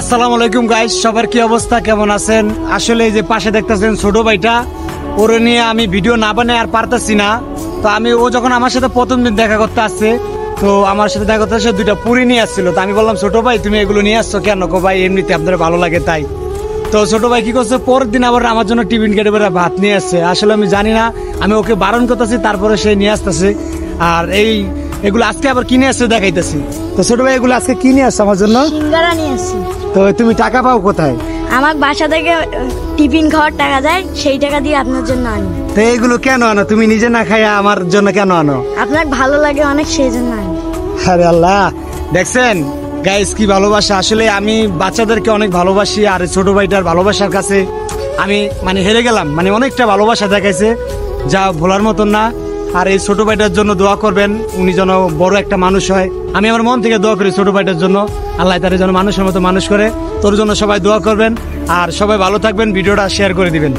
আসসালামু আলাইকুম গাইস, সবার কি অবস্থা, কেমন আছেন? আসলে এই যে পাশে দেখতেছেন ছোট ভাইটা, ওরে নিয়ে আমি ভিডিও না বানাই আর পারতাছি না। তো ও যখন আমার সাথে প্রথম দিন দেখা করতে আসছে, তো আমার সাথে দেখা করতে আসছে দুইটা পুরি নিয়ে আসছিল। তো আমি বললাম, ছোট ভাই তুমি এগুলো নিয়ে আসছো কেন? কো ভাই এমনিতে আপনার ভালো লাগে তাই। তো ছোট ভাই কি করছে, পরের দিন আবার আমার জন্য টিফিন কেটে বেড়ে ভাত নিয়ে আসছে। আসলে আমি জানি না, আমি ওকে বারণ করতেছি, তারপরে সে নিয়ে আসতেছে। আর এগুলো আজকে আবার কিনে আসছে দেখাইতেছি। তো ছোট ভাই এগুলো আজকে কিনে আসছে আমার জন্য। সিঙ্গারা নিয়ে আসছি। তো তুমি টাকা পাও কোথায়? আমার বাসা থেকে টিফিন খাওয়ার টাকা দেয়, সেই টাকা দিয়ে আপনার জন্য আনি। তো এইগুলো কেন আনো? তুমি নিজে না খাইয়া আমার জন্য কেন আনো? আপনার ভালো লাগে অনেক, সেই জন্য আনি। আরে আল্লাহ, দেখছেন গাইস কি ভালোবাসা। আসলে আমি বাচ্চাদেরকে অনেক ভালোবাসি, আর ছোট ভাইটার ভালোবাসার কাছে আমি হেরে গেলাম। অনেকটা ভালোবাসা দেখাইছে, যা ভোলার মতন না। আর এই ছোট ভাইটার জন্য দোয়া করবেন, উনি যেন বড় একটা মানুষ হয়। আমি আমার মন থেকে দোয়া করি ছোট ভাইটার জন্য, আল্লাহ তার যেন মানুষের মতো মানুষ করে। তোর জন্য সবাই দোয়া করবেন, আর সবাই ভালো থাকবেন, ভিডিওটা শেয়ার করে দিবেন।